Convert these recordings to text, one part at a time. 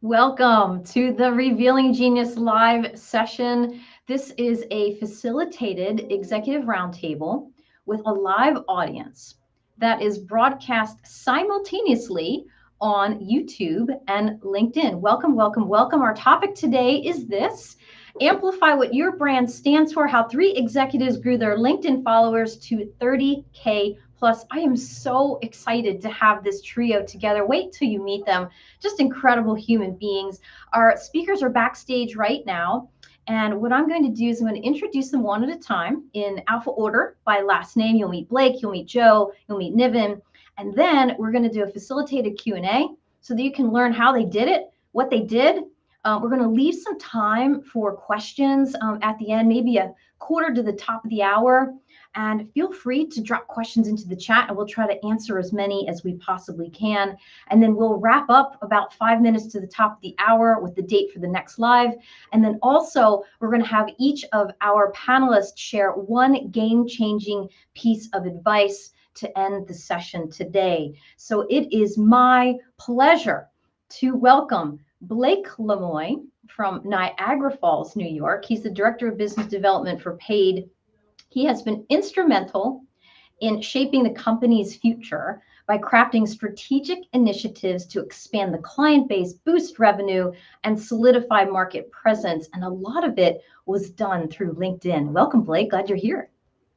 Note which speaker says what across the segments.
Speaker 1: Welcome to the Revealing Genius live session. This is a facilitated executive roundtable with a live audience that is broadcast simultaneously on YouTube and LinkedIn. Welcome, welcome, welcome. Our topic today is this: Amplify what your brand stands for, how three executives grew their LinkedIn followers to 30K plus. I am so excited to have this trio together. Wait till you meet them. Just incredible human beings. Our speakers are backstage right now. And what I'm going to do is I'm going to introduce them one at a time in alpha order by last name. You'll meet Blake, you'll meet Joe, you'll meet Niven. And then we're going to do a facilitated Q&A so that you can learn how they did it, what they did. We're going to leave some time for questions at the end, maybe a quarter to the top of the hour. And feel free to drop questions into the chat and we'll try to answer as many as we possibly can. And then we'll wrap up about 5 minutes to the top of the hour with the date for the next live. And then also we're going to have each of our panelists share one game-changing piece of advice to end the session today. So it is my pleasure to welcome Blake Lemoy from Niagara Falls, New York. He's the Director of Business Development for Paid. He has been instrumental in shaping the company's future by crafting strategic initiatives to expand the client base, boost revenue, and solidify market presence. And a lot of it was done through LinkedIn. Welcome, Blake. Glad you're here.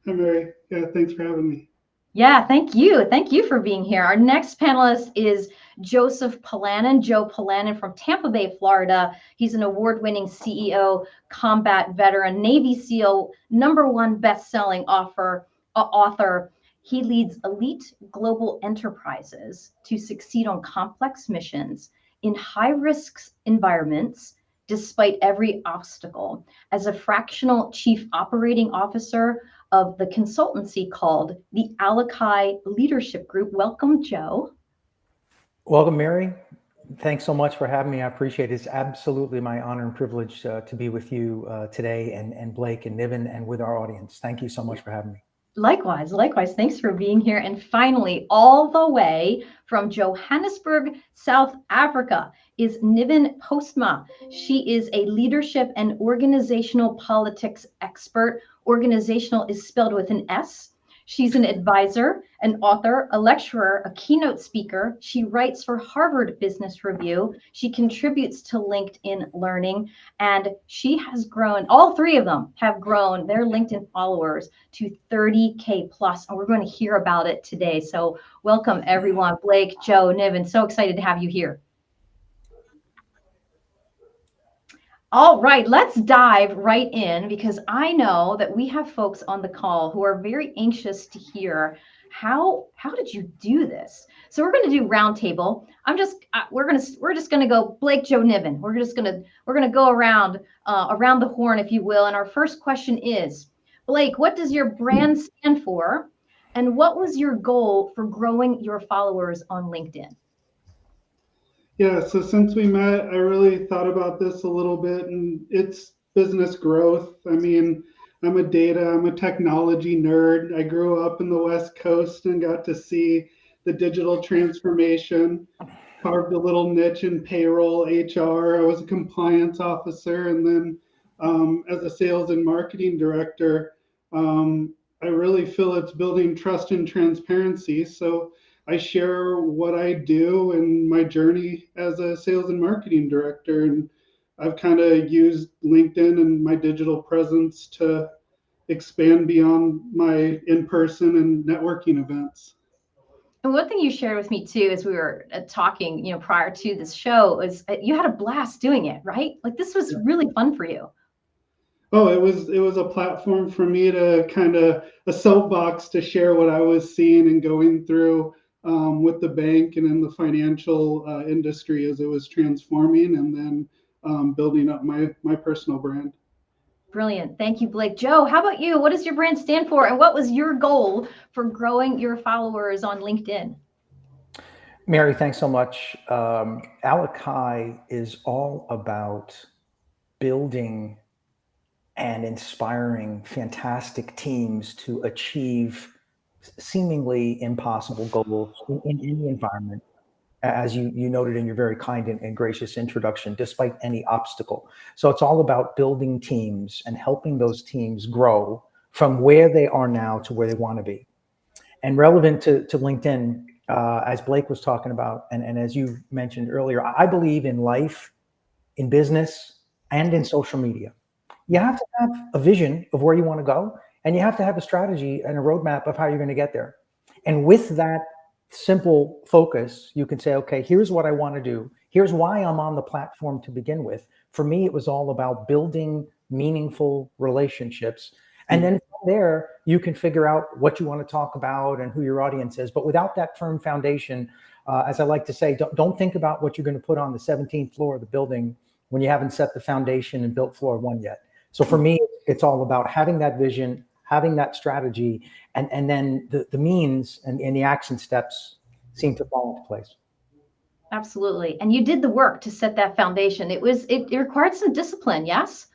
Speaker 2: Hi, Mary. Yeah, thanks for having me.
Speaker 1: Yeah, thank you. Thank you for being here. Our next panelist is Joseph Polanin, Joe Polanin from Tampa Bay, Florida. He's an award-winning CEO, combat veteran, Navy SEAL, #1 best-selling author. He leads elite global enterprises to succeed on complex missions in high-risk environments, despite every obstacle. As a fractional chief operating officer of the consultancy called the Amplify Leadership Group. Welcome, Joe.
Speaker 3: Welcome, Mary. Thanks so much for having me. I appreciate it. It's absolutely my honor and privilege to be with you today and Blake and Niven and with our audience. Thank you so much for having me.
Speaker 1: Likewise. Thanks for being here. And finally, all the way from Johannesburg, South Africa, is Niven Postma. She is a leadership and organizational politics expert. Organizational is spelled with an S. She's an advisor, an author, a lecturer, a keynote speaker. She writes for Harvard Business Review. She contributes to LinkedIn Learning, and she has grown, all three of them have grown their LinkedIn followers to 30K plus, and we're going to hear about it today. So welcome, everyone. Blake, Joe, Niven, so excited to have you here. All right, let's dive right in because I know that we have folks on the call who are very anxious to hear how did you do this? So we're going to do roundtable. We're just going to go Blake, Joe, Niven. We're going to go around the horn, if you will. And our first question is, Blake, what does your brand stand for, and what was your goal for growing your followers on LinkedIn?
Speaker 2: Yeah, so since we met, I really thought about this a little bit, and it's business growth. I mean, I'm a technology nerd. I grew up in the West Coast and got to see the digital transformation, carved a little niche in payroll, HR. I was a compliance officer, and then as a sales and marketing director, I really feel it's building trust and transparency. So I share what I do and my journey as a sales and marketing director. And I've kind of used LinkedIn and my digital presence to expand beyond my in-person and networking events.
Speaker 1: And one thing you shared with me too, as we were talking, prior to this show, is you had a blast doing it, right? Like this was really fun for you.
Speaker 2: Oh, it was a platform for me to kind of a soapbox to share what I was seeing and going through with the bank and in the financial industry as it was transforming, and then building up my personal brand.
Speaker 1: Brilliant. Thank you, Blake. Joe, how about you? What does your brand stand for? And what was your goal for growing your followers on LinkedIn?
Speaker 3: Mary, thanks so much. Alakai is all about building and inspiring fantastic teams to achieve seemingly impossible goals in any environment as you noted in your very kind and gracious introduction, despite any obstacle. So it's all about building teams and helping those teams grow from where they are now to where they want to be. And relevant to LinkedIn, as Blake was talking about, and as you mentioned earlier, I believe in life, in business, and in social media. You have to have a vision of where you want to go, and you have to have a strategy and a roadmap of how you're going to get there. And with that simple focus, you can say, okay, here's what I want to do. Here's why I'm on the platform to begin with. For me, it was all about building meaningful relationships. And then from there, you can figure out what you want to talk about and who your audience is. But without that firm foundation, as I like to say, don't think about what you're going to put on the 17th floor of the building when you haven't set the foundation and built floor one yet. So for me, it's all about having that vision, having that strategy, and then the means and the action steps seem to fall into place.
Speaker 1: Absolutely. And you did the work to set that foundation. It required some discipline, yes?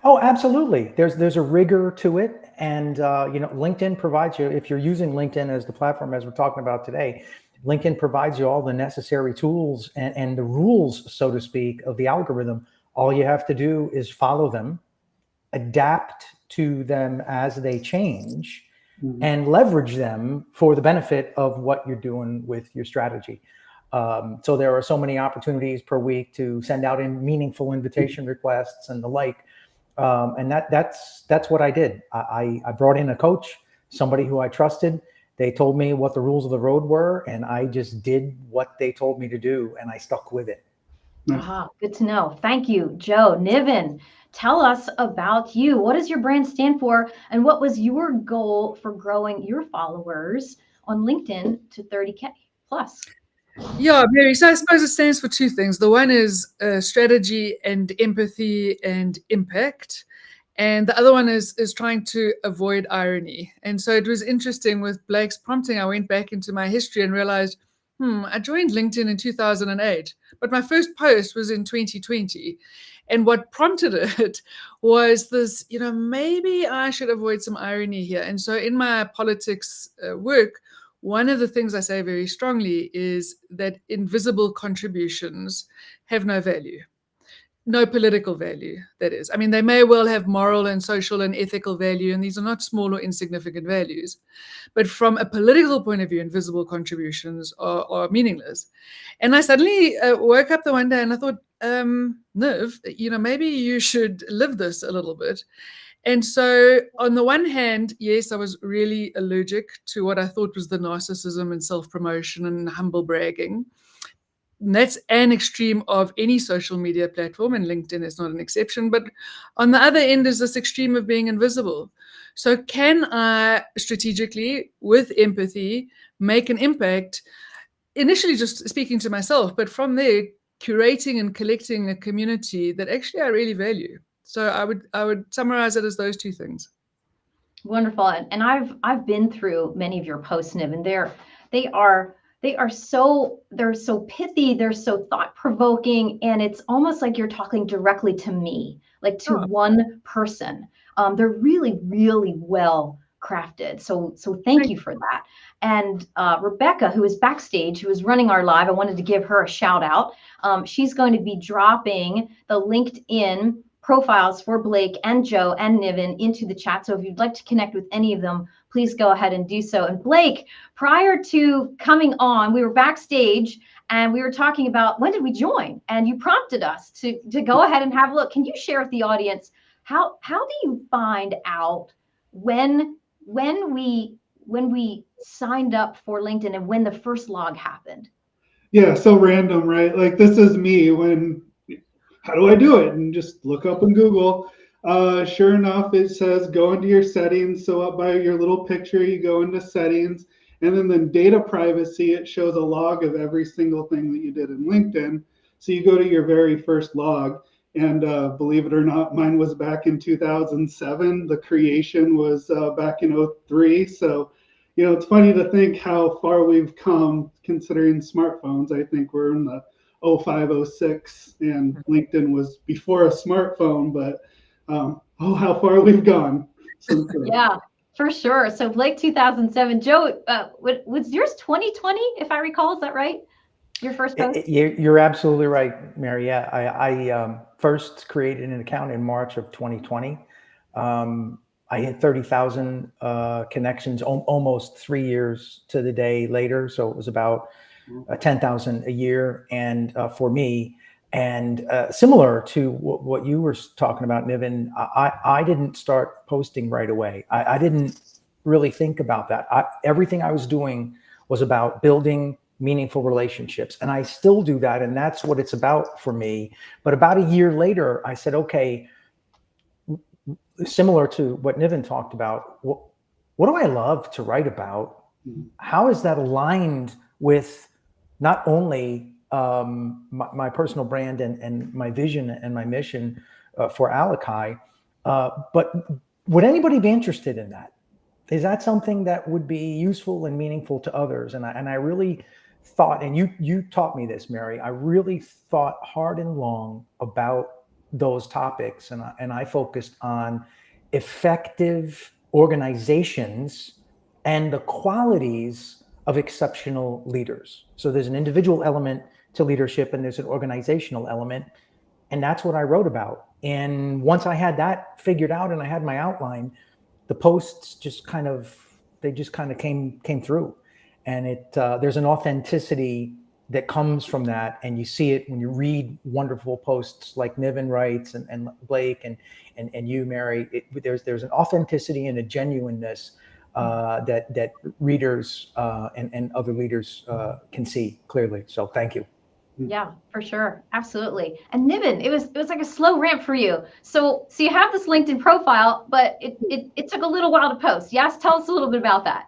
Speaker 3: Oh, absolutely. There's a rigor to it. And, LinkedIn provides you, if you're using LinkedIn as the platform, as we're talking about today, LinkedIn provides you all the necessary tools and the rules, so to speak, of the algorithm. All you have to do is follow them, adapt to them as they change, and leverage them for the benefit of what you're doing with your strategy. So there are so many opportunities per week to send out meaningful invitation requests and the like. And that's what I did. I brought in a coach, somebody who I trusted. They told me what the rules of the road were, and I just did what they told me to do, and I stuck with it.
Speaker 1: Good to know. Thank you, Joe. Niven, tell us about you. What does your brand stand for, and what was your goal for growing your followers on LinkedIn to 30K plus?
Speaker 4: Yeah, Mary. So I suppose it stands for two things. The one is strategy and empathy and impact. And the other one is trying to avoid irony. And so it was interesting with Blake's prompting. I went back into my history and realized, I joined LinkedIn in 2008, but my first post was in 2020. And what prompted it was this, maybe I should avoid some irony here. And so in my politics work, one of the things I say very strongly is that invisible contributions have no value. No political value, that is. I mean, they may well have moral and social and ethical value, and these are not small or insignificant values. But from a political point of view, invisible contributions are meaningless. And I suddenly woke up the one day and I thought, Niv, maybe you should live this a little bit. And so on the one hand, yes, I was really allergic to what I thought was the narcissism and self-promotion and humble bragging. And that's an extreme of any social media platform, and LinkedIn is not an exception. But on the other end is this extreme of being invisible. So can I strategically, with empathy, make an impact, initially just speaking to myself, but from there, curating and collecting a community that actually I really value. So I would summarize it as those two things.
Speaker 1: Wonderful. And I've been through many of your posts, Niv, and they're so pithy, they're so thought-provoking, and it's almost like you're talking directly to me, like to one person. They're really, really well crafted. So thank you for that. And Rebecca, who is backstage, who is running our live, I wanted to give her a shout out. She's going to be dropping the LinkedIn profiles for Blake and Joe and Niven into the chat. So if you'd like to connect with any of them, please go ahead and do so. And Blake, prior to coming on, we were backstage and we were talking about when did we join? And you prompted us to go ahead and have a look. Can you share with the audience how do you find out when we signed up for LinkedIn and when the first log happened?
Speaker 2: Yeah, so random, right? Like this is me when, how do I do it? And just look up in Google. Sure enough, it says go into your settings. So up by your little picture, you go into settings. And then data privacy, it shows a log of every single thing that you did in LinkedIn. So you go to your very first log. And believe it or not, mine was back in 2007. The creation was back in 2003. So, it's funny to think how far we've come considering smartphones. I think we're in the 05, 06, and LinkedIn was before a smartphone, but how far we've gone since then.
Speaker 1: Yeah, for sure. So Blake, 2007. Joe, was yours 2020, if I recall? Is that right? Your first post?
Speaker 3: You're absolutely right, Mary. Yeah, I first created an account in March of 2020. I hit 30,000 connections almost 3 years to the day later. So it was about 10,000 a year, and for me, and similar to what you were talking about, Niven, I didn't start posting right away. I didn't really think about that. Everything I was doing was about building meaningful relationships, and I still do that, and that's what it's about for me. But about a year later, I said, okay, similar to what Niven talked about, what do I love to write about? How is that aligned with not only my personal brand and my vision and my mission for Alakai, but would anybody be interested in that? Is that something that would be useful and meaningful to others? And I really thought, and you taught me this, Mary, I really thought hard and long about those topics. And I focused on effective organizations and the qualities of exceptional leaders. So there's an individual element to leadership and there's an organizational element. And that's what I wrote about. And once I had that figured out and I had my outline, the posts just kind of came through. And there's an authenticity that comes from that. And you see it when you read wonderful posts like Niven writes and Blake and you, Mary. There's an authenticity and a genuineness that readers and other leaders can see clearly. So thank you.
Speaker 1: Yeah, for sure. Absolutely. And Niven, it was like a slow ramp for you. So you have this LinkedIn profile, but it took a little while to post. Yes, tell us a little bit about that.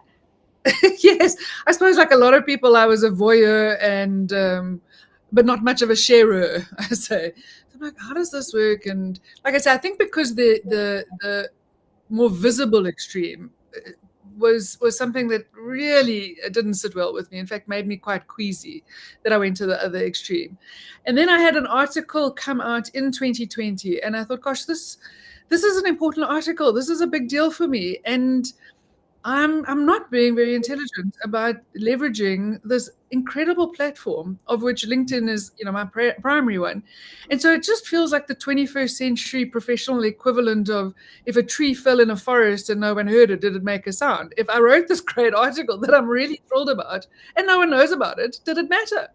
Speaker 4: Yes, I suppose like a lot of people, I was a voyeur and but not much of a sharer, I say. I'm like, how does this work? And like I said, I think because the more visible extreme was something that really didn't sit well with me. In fact, made me quite queasy that I went to the other extreme. And then I had an article come out in 2020, and I thought, gosh, this is an important article. This is a big deal for me. And I'm not being very intelligent about leveraging this incredible platform, of which LinkedIn is, my primary one. And so it just feels like the 21st century professional equivalent of if a tree fell in a forest and no one heard it, did it make a sound? If I wrote this great article that I'm really thrilled about and no one knows about it, did it matter?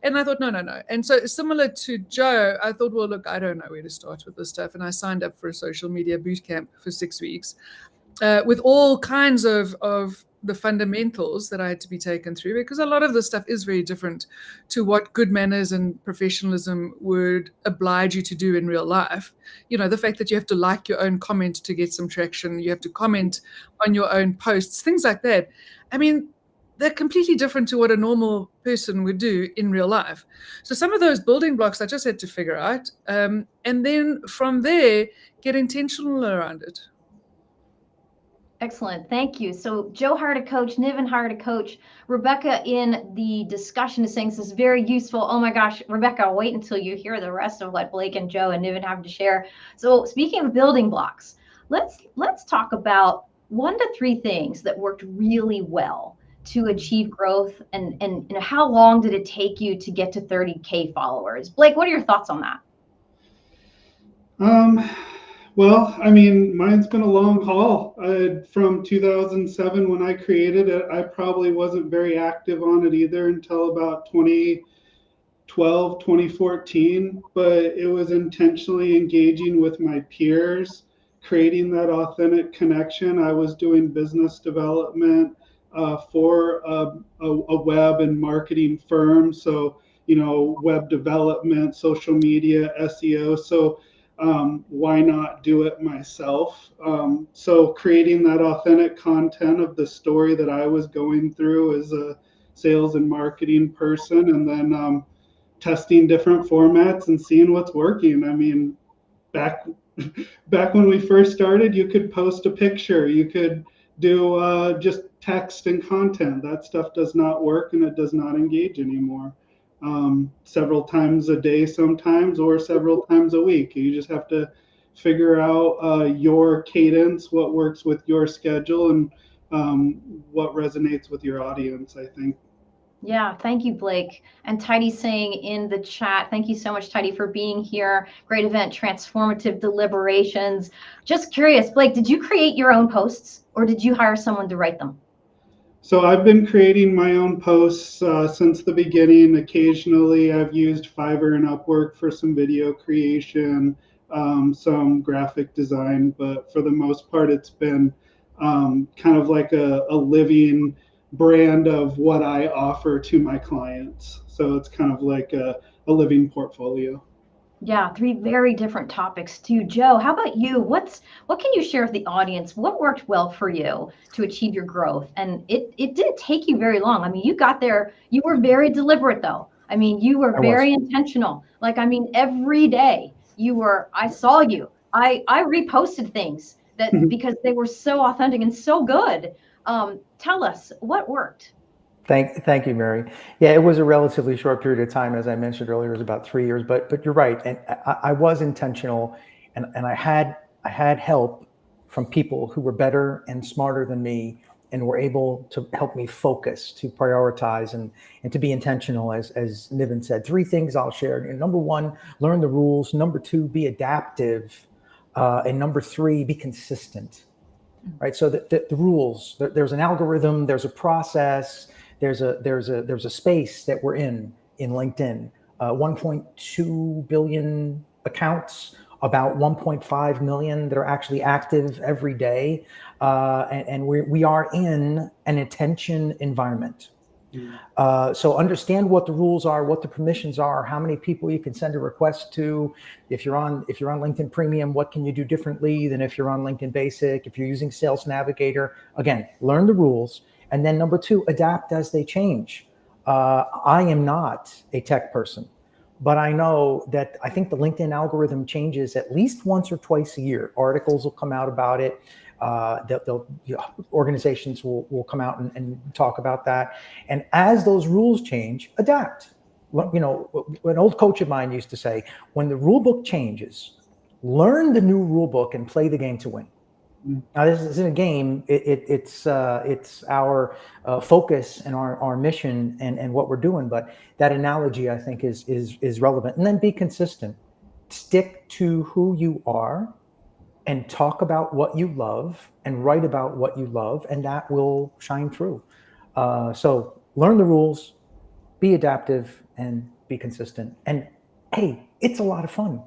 Speaker 4: And I thought, no. And so similar to Joe, I thought, well, look, I don't know where to start with this stuff. And I signed up for a social media boot camp for 6 weeks. With all kinds of the fundamentals that I had to be taken through, because a lot of this stuff is very different to what good manners and professionalism would oblige you to do in real life. The fact that you have to like your own comment to get some traction, you have to comment on your own posts, things like that. I mean, they're completely different to what a normal person would do in real life. So some of those building blocks I just had to figure out. And then from there, get intentional around it.
Speaker 1: Excellent. Thank you. So Joe hired a coach, Niven hired a coach. Rebecca in the discussion is saying this is very useful. Oh my gosh, Rebecca, wait until you hear the rest of what Blake and Joe and Niven have to share. So speaking of building blocks, let's talk about 1 to 3 things that worked really well to achieve growth, and how long did it take you to get to 30K followers? Blake, what are your thoughts on that?
Speaker 2: Well, I mean, mine's been a long haul. From 2007 when I created it, I probably wasn't very active on it either until about 2012, 2014, but it was intentionally engaging with my peers, creating that authentic connection. I was doing business development for a web and marketing firm. So, web development, social media, SEO. So why not do it myself? So creating that authentic content of the story that I was going through as a sales and marketing person, and then testing different formats and seeing what's working. I mean, back when we first started, you could post a picture, you could do just text and content. That stuff does not work and it does not engage anymore. Several times a day sometimes, or several times a week. You just have to figure out your cadence, what works with your schedule, and what resonates with your audience, I think.
Speaker 1: Yeah, thank you, Blake. And Tidy saying in the chat, thank you so much, Tidy, for being here. Great event, transformative deliberations. Just curious, Blake, did you create your own posts or did you hire someone to write them?
Speaker 2: So I've been creating my own posts since the beginning. Occasionally, I've used Fiverr and Upwork for some video creation, some graphic design, but for the most part, it's been kind of like a living brand of what I offer to my clients. So it's kind of like a living portfolio.
Speaker 1: Yeah, three very different topics too. Joe, how about you? What can you share with the audience? What worked well for you to achieve your growth? And it didn't take you very long. I mean, you got there, you were very deliberate though. I mean, you were
Speaker 3: I was.
Speaker 1: very intentional. Like, I mean, every day I saw you. I reposted things that because they were so authentic and so good. Tell us what worked.
Speaker 3: Thank you, Mary. Yeah, it was a relatively short period of time, as I mentioned earlier. It was about 3 years, but you're right, and I was intentional, and I had help from people who were better and smarter than me, and were able to help me focus, to prioritize, and to be intentional. As Niven said, three things I'll share. And number one, learn the rules. Number two, be adaptive, and number three, be consistent. Right. So the rules. There's an algorithm. There's a process. There's a space that we're in LinkedIn. 1.2 billion accounts, about 1.5 million that are actually active every day, and we are in an attention environment. So understand what the rules are, what the permissions are, how many people you can send a request to. If you're on LinkedIn Premium, what can you do differently than if you're on LinkedIn Basic? If you're using Sales Navigator, again, learn the rules. And then number two, adapt as they change. I am not a tech person, but I know that I think the LinkedIn algorithm changes at least once or twice a year. Articles will come out about it. Organizations will come out and talk about that. And as those rules change, adapt. You know, an old coach of mine used to say, when the rule book changes, learn the new rule book and play the game to win. Now, this isn't a game. It's our focus and our mission and what we're doing. But that analogy, I think, is relevant. And then be consistent. Stick to who you are, and talk about what you love, and write about what you love, and that will shine through. So learn the rules, be adaptive, and be consistent. And hey, it's a lot of fun.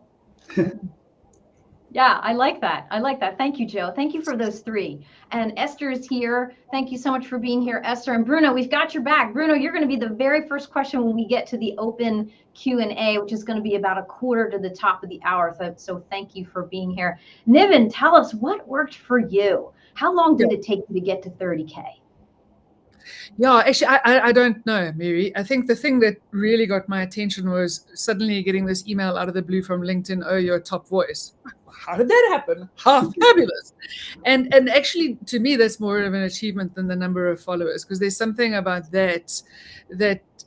Speaker 1: Yeah, I like that. I like that. Thank you, Joe. Thank you for those three. And Esther is here. Thank you so much for being here, Esther. And Bruno, we've got your back. Bruno, you're going to be the very first question when we get to the open Q&A, which is going to be about a quarter to the top of the hour. So thank you for being here. Niven, tell us what worked for you. How long did it take you to get to 30K?
Speaker 4: Yeah, actually, I don't know, Mary. I think the thing that really got my attention was suddenly getting this email out of the blue from LinkedIn, oh, you're a top voice. How did that happen? How fabulous. And actually, to me, that's more of an achievement than the number of followers, because there's something about that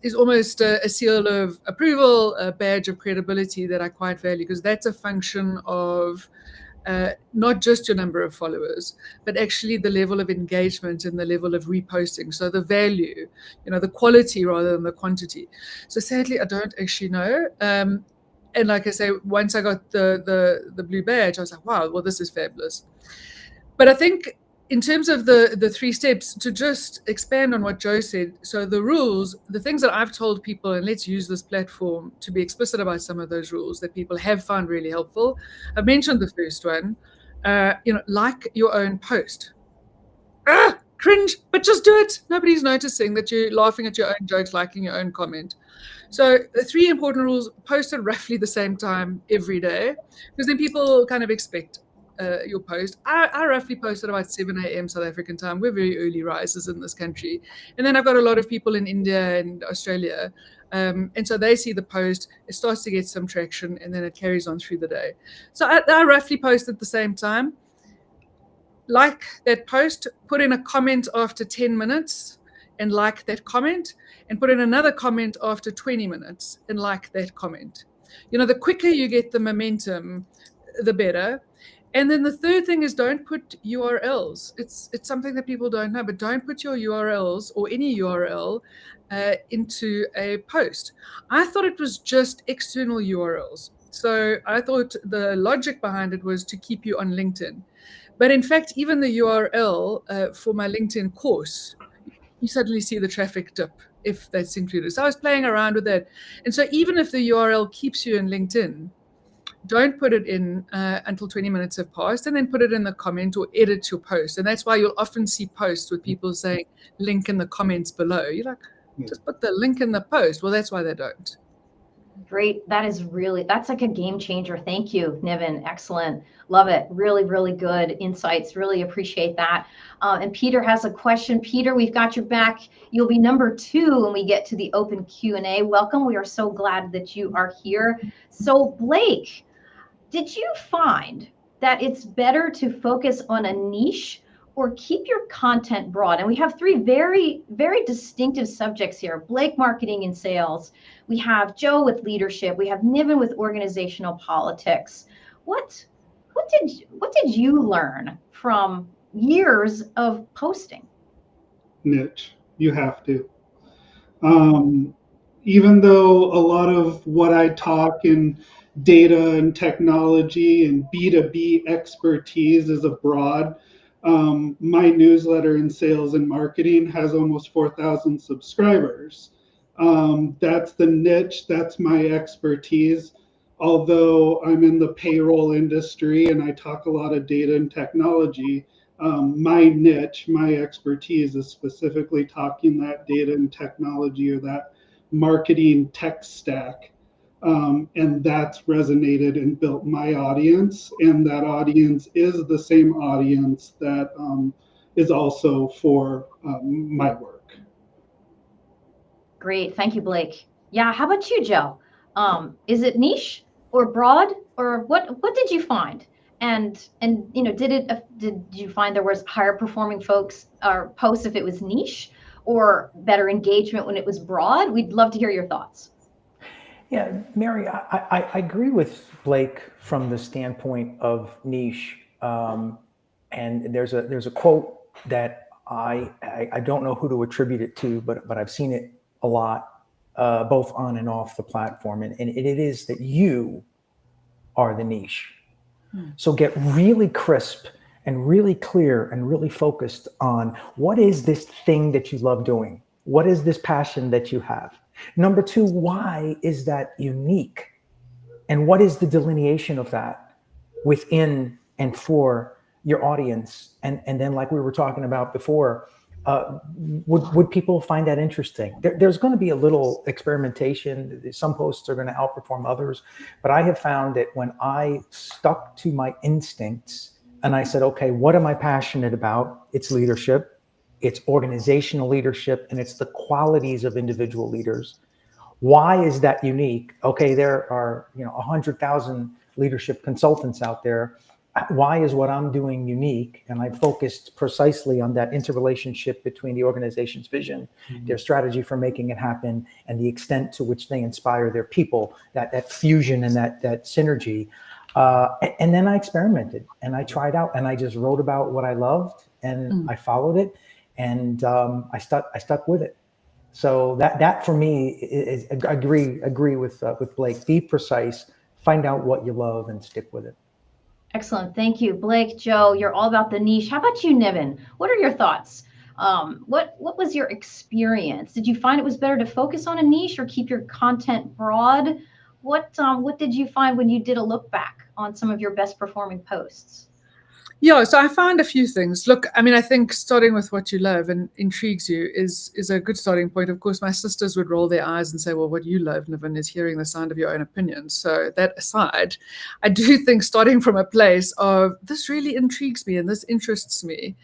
Speaker 4: is almost a seal of approval, a badge of credibility that I quite value, because that's a function of not just your number of followers, but actually the level of engagement and the level of reposting. So the value, the quality rather than the quantity. So sadly, I don't actually know. And like I say, once I got the blue badge, I was like, wow, well, this is fabulous. But I think in terms of the three steps, to just expand on what Joe said, so the rules, the things that I've told people, and let's use this platform to be explicit about some of those rules that people have found really helpful. I've mentioned the first one, like your own post. Cringe, but just do it. Nobody's noticing that you're laughing at your own jokes, liking your own comment. So the three important rules: post at roughly the same time every day, because then people kind of expect your post. I roughly post at about 7 a.m. South African time. We're very early risers in this country. And then I've got a lot of people in India and Australia. And so they see the post, it starts to get some traction, and then it carries on through the day. So I roughly post at the same time. Like that post, put in a comment after 10 minutes and like that comment, and put in another comment after 20 minutes and like that comment. The quicker you get the momentum, the better. And then the third thing is don't put URLs. It's something that people don't know, but don't put your URLs or any URL into a post. I thought it was just external URLs. So I thought the logic behind it was to keep you on LinkedIn. But in fact, even the URL for my LinkedIn course, you suddenly see the traffic dip if that's included. So I was playing around with that. And so even if the URL keeps you in LinkedIn, don't put it in until 20 minutes have passed, and then put it in the comment or edit your post. And that's why you'll often see posts with people saying link in the comments below. You're like, just put the link in the post. Well, that's why they don't.
Speaker 1: Great. That's like a game changer. Thank you, Niven. Excellent. Love it. Really, really good insights. Really appreciate that. And Peter has a question. Peter, we've got your back. You'll be number 2 when we get to the open Q&A. Welcome. We are so glad that you are here. So Blake, did you find that it's better to focus on a niche or keep your content broad? And we have 3 very, very distinctive subjects here. Blake, marketing and sales. We have Joe with leadership. We have Niven with organizational politics. What did you learn from years of posting?
Speaker 2: Niche. You have to. Even though a lot of what I talk in data and technology and B2B expertise is abroad, my newsletter in sales and marketing has almost 4,000 subscribers. That's the niche, that's my expertise. Although I'm in the payroll industry and I talk a lot of data and technology, my niche, my expertise is specifically talking that data and technology or that marketing tech stack. And that's resonated and built my audience. And that audience is the same audience that is also for my work.
Speaker 1: Great. Thank you, Blake. Yeah. How about you, Joe? Is it niche or broad, or what did you find? And did you find there was higher performing folks or posts if it was niche, or better engagement when it was broad? We'd love to hear your thoughts.
Speaker 3: Yeah, Mary, I agree with Blake from the standpoint of niche. And there's a quote that I don't know who to attribute it to, but I've seen it a lot, both on and off the platform. And it is that you are the niche. So get really crisp and really clear and really focused on what is this thing that you love doing? What is this passion that you have? Number 2, why is that unique? And what is the delineation of that within and for your audience? And then, like we were talking about before, would people find that interesting? There's going to be a little experimentation. Some posts are going to outperform others, but I have found that when I stuck to my instincts and I said, okay, what am I passionate about? It's leadership, it's organizational leadership, and it's the qualities of individual leaders. Why is that unique? Okay, there are 100,000 leadership consultants out there. Why is what I'm doing unique? And I focused precisely on that interrelationship between the organization's vision, their strategy for making it happen, and the extent to which they inspire their people, that fusion and that synergy. And then I experimented and I tried out and I just wrote about what I loved and I followed it, and I stuck with it. So that for me is agree with Blake. Be precise, find out what you love, and stick with it.
Speaker 1: Excellent. Thank you, Blake. Joe, you're all about the niche. How about you, Niven? What are your thoughts? What was your experience? Did you find it was better to focus on a niche or keep your content broad? What did you find when you did a look back on some of your best performing posts?
Speaker 4: Yeah, so I found a few things. Look, I mean, I think starting with what you love and intrigues you is a good starting point. Of course, my sisters would roll their eyes and say, well, what you love, Niven, is hearing the sound of your own opinions. So that aside, I do think starting from a place of this really intrigues me and this interests me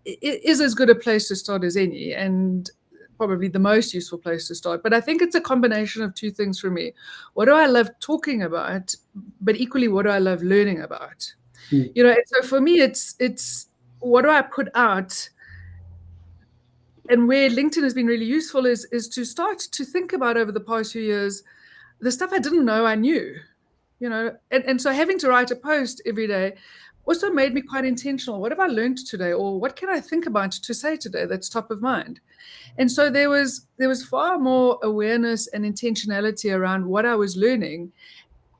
Speaker 4: is as good a place to start as any, and probably the most useful place to start. But I think it's a combination of 2 things for me. What do I love talking about? But equally, what do I love learning about? And so for me, it's what do I put out? And where LinkedIn has been really useful is to start to think about over the past few years, the stuff I didn't know I knew, and so having to write a post every day, also made me quite intentional. What have I learned today, or what can I think about to say today that's top of mind? And so there was far more awareness and intentionality around what I was learning.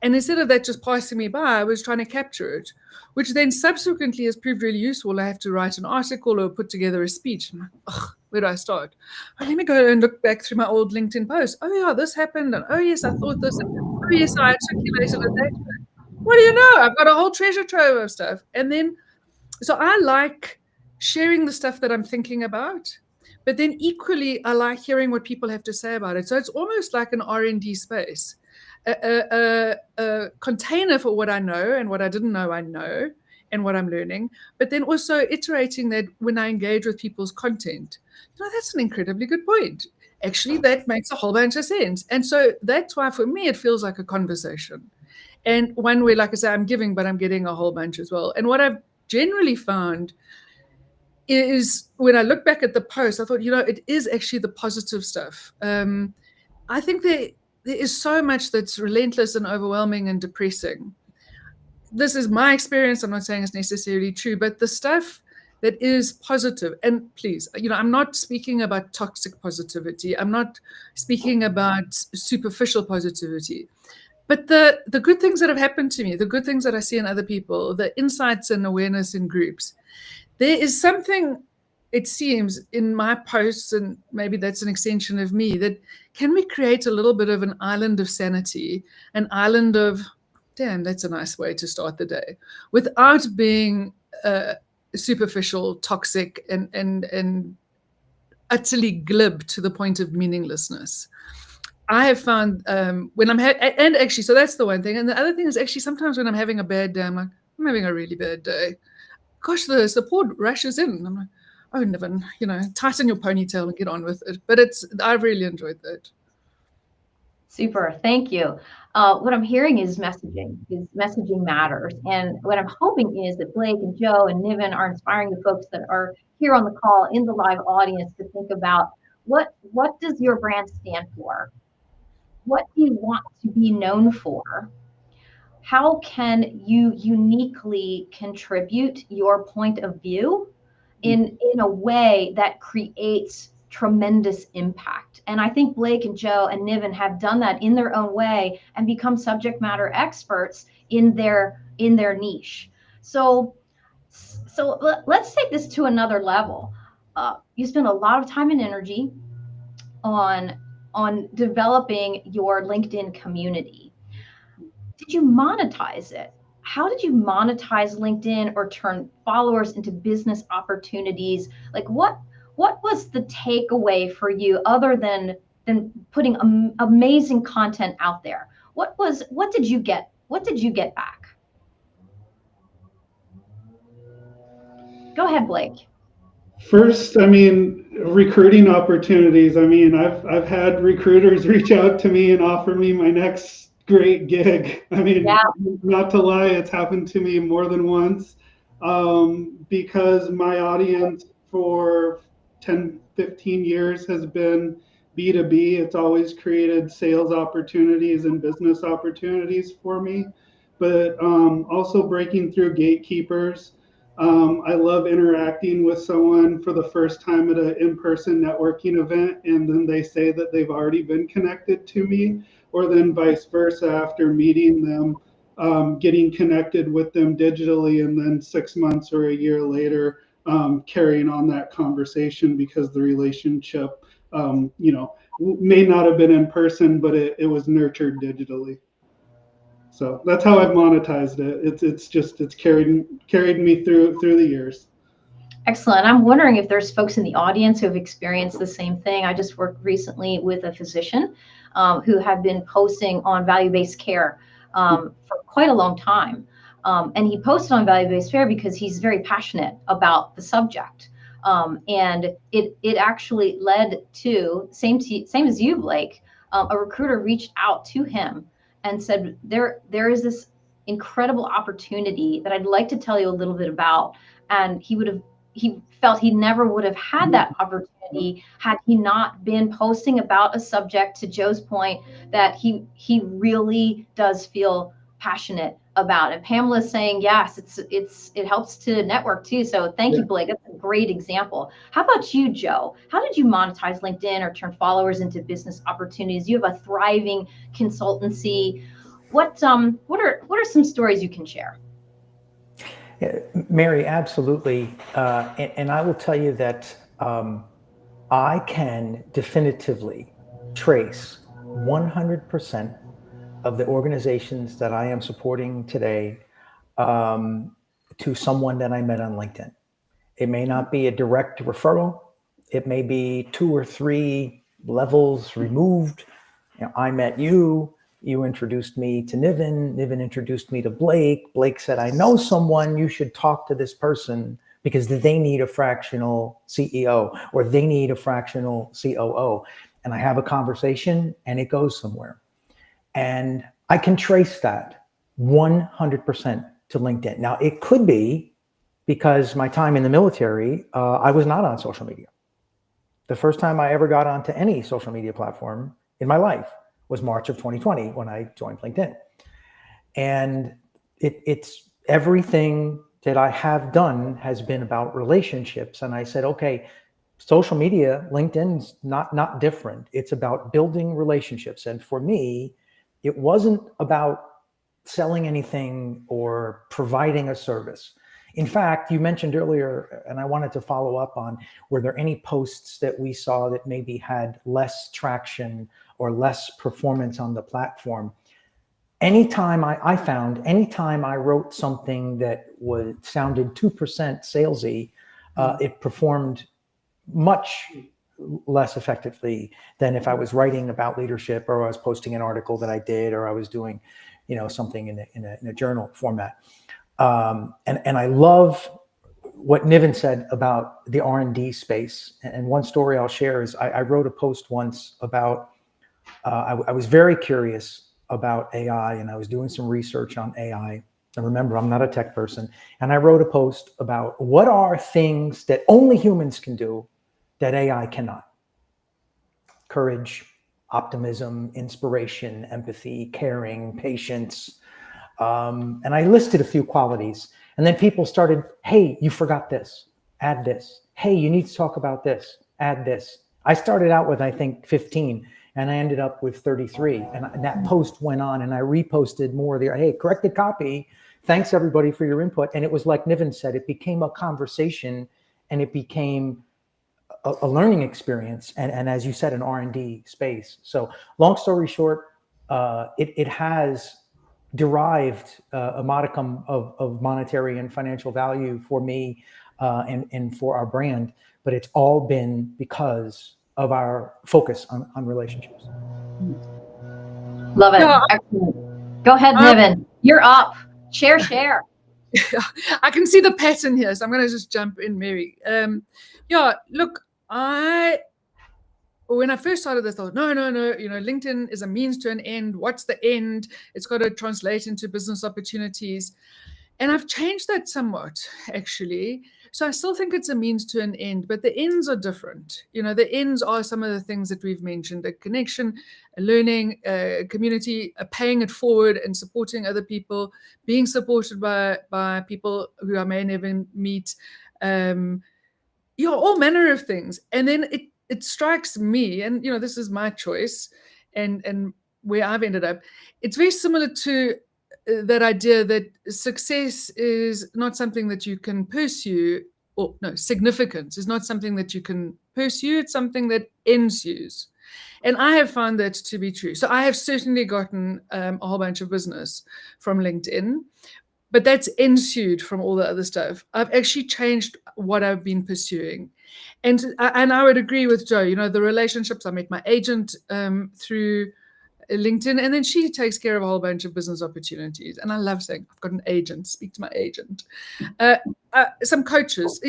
Speaker 4: And instead of that just passing me by, I was trying to capture it, which then subsequently has proved really useful. I have to write an article or put together a speech. I'm like, ugh, where do I start? Oh, let me go and look back through my old LinkedIn posts. Oh, yeah, this happened. And oh, yes, I thought this. And oh, yes, I articulated it that way. What do you know? I've got a whole treasure trove of stuff. And then, so I like sharing the stuff that I'm thinking about. But then equally, I like hearing what people have to say about it. So it's almost like an R&D space. A container for what I know and what I didn't know I know and what I'm learning, but then also iterating that when I engage with people's content. That's an incredibly good point. Actually, that makes a whole bunch of sense. And so that's why for me, it feels like a conversation. And one where, like I say, I'm giving, but I'm getting a whole bunch as well. And what I've generally found is when I look back at the post, I thought, it is actually the positive stuff. I think there is so much that's relentless and overwhelming and depressing. This is my experience. I'm not saying it's necessarily true, but the stuff that is positive, and please, I'm not speaking about toxic positivity. I'm not speaking about superficial positivity. But the good things that have happened to me, the good things that I see in other people, the insights and awareness in groups, there is something, it seems, in my posts, and maybe that's an extension of me, that can we create a little bit of an island of sanity, an island of, damn, that's a nice way to start the day, without being superficial, toxic, and utterly glib to the point of meaninglessness. I have found when I'm and actually, so that's the one thing. And the other thing is actually sometimes when I'm having a bad day, I'm like, I'm having a really bad day. Gosh, the support rushes in. I'm like, oh, Niven, tighten your ponytail and get on with it. But I've really enjoyed that.
Speaker 1: Super, thank you. What I'm hearing is messaging matters. And what I'm hoping is that Blake and Joe and Niven are inspiring the folks that are here on the call in the live audience to think about what does your brand stand for? What do you want to be known for? How can you uniquely contribute your point of view in a way that creates tremendous impact? And I think Blake and Joe and Niven have done that in their own way and become subject matter experts in their niche. So let's take this to another level. You spend a lot of time and energy on developing your LinkedIn community. Did you monetize it? How did you monetize LinkedIn or turn followers into business opportunities? Like what was the takeaway for you other than putting amazing content out there? What did you get? What did you get back? Go ahead, Blake.
Speaker 2: First, recruiting opportunities. I've had recruiters reach out to me and offer me my next great gig. Not to lie, it's happened to me more than once, because my audience for 10, 15 years has been B2B. It's always created sales opportunities and business opportunities for me, but also breaking through gatekeepers. I love interacting with someone for the first time at an in-person networking event, and then they say that they've already been connected to me, or then vice versa after meeting them, getting connected with them digitally, and then 6 months or a year later, carrying on that conversation because the relationship, may not have been in person, but it was nurtured digitally. So that's how I've monetized it. It's carried me through the years.
Speaker 1: Excellent. I'm wondering if there's folks in the audience who have experienced the same thing. I just worked recently with a physician who had been posting on value-based care for quite a long time. And he posted on value-based care because he's very passionate about the subject. And it actually led to, same as you, Blake, a recruiter reached out to him and said, there is this incredible opportunity that I'd like to tell you a little bit about. And he felt he never would have had that opportunity had he not been posting about a subject, to Joe's point, that he really does feel passionate about. And Pamela's saying, yes, it helps to network too. So thank you, Blake. That's a great example. How about you, Joe? How did you monetize LinkedIn or turn followers into business opportunities? You have a thriving consultancy. What are some stories you can share?
Speaker 3: Yeah, Mary, absolutely. And I will tell you that I can definitively trace 100% of the organizations that I am supporting today to someone that I met on LinkedIn. It may not be a direct referral. It may be 2 or 3 levels removed. You know, I met you. You introduced me to Niven. Niven introduced me to Blake. Blake said, I know someone, you should talk to this person because they need a fractional CEO or they need a fractional COO. And I have a conversation and it goes somewhere. And I can trace that 100% to LinkedIn. Now, it could be because my time in the military, I was not on social media. The first time I ever got onto any social media platform in my life was March of 2020 when I joined LinkedIn. And it's everything that I have done has been about relationships. And I said, okay, social media, LinkedIn's not different. It's about building relationships. And for me, it wasn't about selling anything or providing a service. In fact, you mentioned earlier, and I wanted to follow up on, were there any posts that we saw that maybe had less traction or less performance on the platform? Anytime anytime I wrote something that sounded 2% salesy, it performed much less effectively than if I was writing about leadership or I was posting an article that I did or I was doing, something in a journal format. And I love what Niven said about the R&D space. And one story I'll share is I wrote a post once about, I was very curious about AI and I was doing some research on AI. And remember, I'm not a tech person. And I wrote a post about what are things that only humans can do that AI cannot. Courage, optimism, inspiration, empathy, caring, patience. And I listed a few qualities. And then people started, hey, you forgot this, add this. Hey, you need to talk about this, add this. I started out with, I think, 15, and I ended up with 33. And that post went on, and I reposted more there. Hey, corrected copy. Thanks, everybody, for your input. And it was like Niven said, it became a conversation, and it became a learning experience. And as you said, an R&D space. So long story short, it has derived a modicum of monetary and financial value for me and for our brand, but it's all been because of our focus on relationships.
Speaker 1: Love it.
Speaker 4: Yeah.
Speaker 1: Excellent. Go ahead, Niven. You're up. Share.
Speaker 4: I can see the pattern here, so I'm going to just jump in, Mary. Yeah, look, when I first started this, I thought, no, LinkedIn is a means to an end. What's the end? It's got to translate into business opportunities. And I've changed that somewhat, actually. So I still think it's a means to an end, but the ends are different. The ends are some of the things that we've mentioned: a connection, a learning, a community, a paying it forward and supporting other people, being supported by people who I may never meet, all manner of things. And then it strikes me, and this is my choice and where I've ended up, it's very similar to that idea that success is not something that you can pursue, or no, significance is not something that you can pursue, it's something that ensues. And I have found that to be true. So I have certainly gotten a whole bunch of business from LinkedIn, but that's ensued from all the other stuff. I've actually changed what I've been pursuing. And I would agree with Joe, the relationships. I met my agent through LinkedIn, and then she takes care of a whole bunch of business opportunities. And I love saying, I've got an agent, speak to my agent. Some coaches,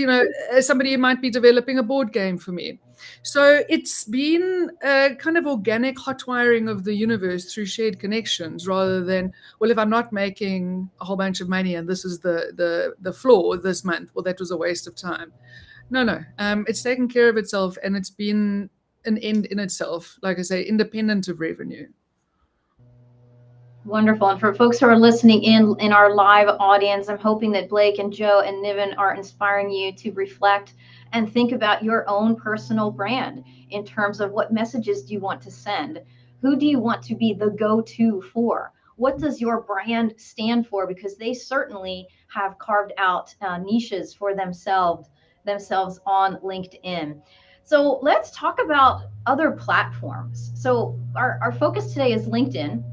Speaker 4: somebody who might be developing a board game for me. So it's been a kind of organic hot wiring of the universe through shared connections, rather than, well, if I'm not making a whole bunch of money and this is the floor this month, well, that was a waste of time. No. It's taken care of itself, and it's been an end in itself, like I say, independent of revenue.
Speaker 1: Wonderful. And for folks who are listening in our live audience, I'm hoping that Blake and Joe and Niven are inspiring you to reflect and think about your own personal brand in terms of what messages do you want to send? Who do you want to be the go-to for? What does your brand stand for? Because they certainly have carved out niches for themselves on LinkedIn. So let's talk about other platforms. So our focus today is LinkedIn.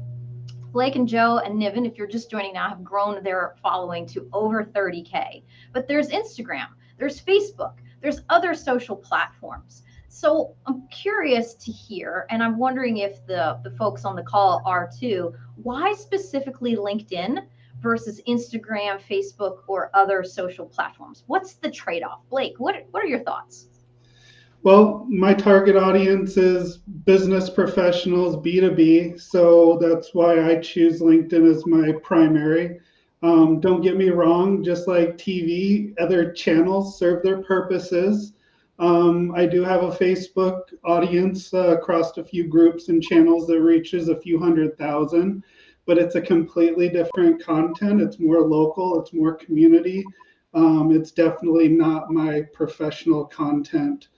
Speaker 1: Blake and Joe and Niven, if you're just joining now, have grown their following to over 30K. But there's Instagram, there's Facebook, there's other social platforms. So I'm curious to hear, and I'm wondering if the folks on the call are too, why specifically LinkedIn versus Instagram, Facebook, or other social platforms? What's the trade-off? Blake, what are your thoughts?
Speaker 2: Well, my target audience is business professionals, B2B. So that's why I choose LinkedIn as my primary. Don't get me wrong, just like TV, other channels serve their purposes. I do have a Facebook audience across a few groups and channels that reaches a few 100,000, but it's a completely different content. It's more local, it's more community. It's definitely not my professional content.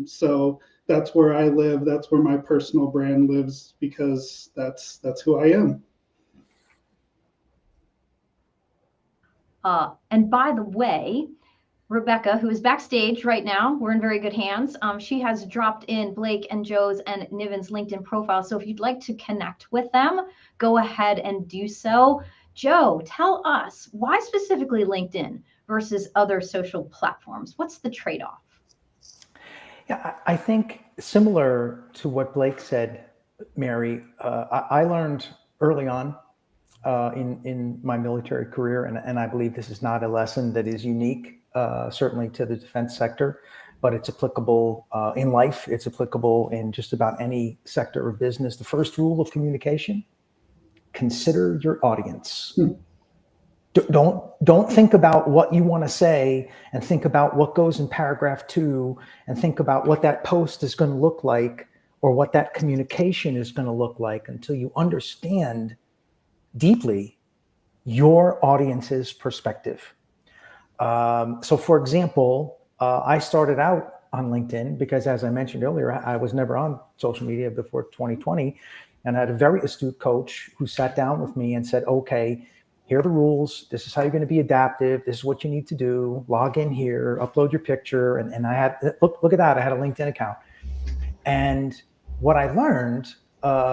Speaker 2: So that's where I live. That's where my personal brand lives because that's who I am.
Speaker 1: And by the way, Rebecca, who is backstage right now, we're in very good hands. She has dropped in Blake and Joe's and Niven's LinkedIn profile. So if you'd like to connect with them, go ahead and do so. Joe, tell us why specifically LinkedIn versus other social platforms? What's the trade-off?
Speaker 3: Yeah, I think similar to what Blake said, Mary, I learned early on in my military career, and I believe this is not a lesson that is unique, certainly to the defense sector, but it's applicable in life. It's applicable in just about any sector of business. The first rule of communication: consider your audience. Don't think about what you want to say and think about what goes in paragraph 2 and think about what that post is going to look like or what that communication is going to look like until you understand deeply your audience's perspective. So for example, I started out on LinkedIn because, as I mentioned earlier, I was never on social media before 2020, and I had a very astute coach who sat down with me and said, okay, here are the rules. This is how you're going to be adaptive. This is what you need to do. Log in here, upload your picture. And I had, look at that. I had a LinkedIn account. And what I learned,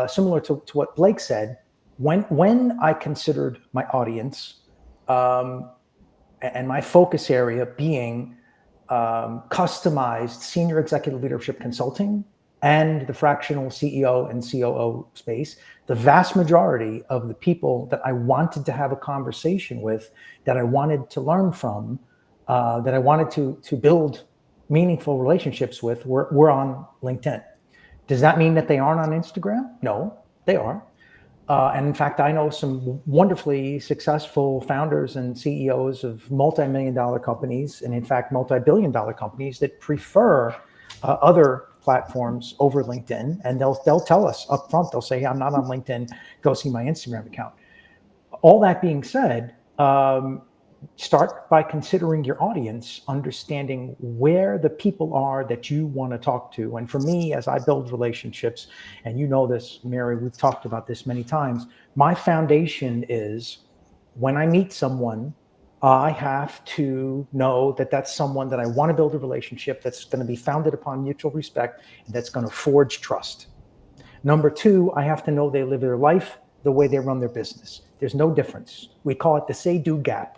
Speaker 3: similar to what Blake said, when I considered my audience and my focus area being customized senior executive leadership consulting and the fractional CEO and COO space, the vast majority of the people that I wanted to have a conversation with, that I wanted to learn from, that I wanted to build meaningful relationships with were on LinkedIn. Does that mean that they aren't on Instagram? No, they are. And in fact, I know some wonderfully successful founders and CEOs of multi-million-dollar companies, and in fact, multi-billion-dollar companies that prefer other platforms over LinkedIn, and they'll tell us up front. They'll say, "I'm not on LinkedIn. Go see my Instagram account." All that being said, start by considering your audience, understanding where the people are that you want to talk to. And for me, as I build relationships, and you know this, Mary, we've talked about this many times, my foundation is when I meet someone, I have to know that that's someone that I want to build a relationship that's going to be founded upon mutual respect and that's going to forge trust. Number 2, I have to know they live their life the way they run their business. There's no difference. We call it the say-do gap.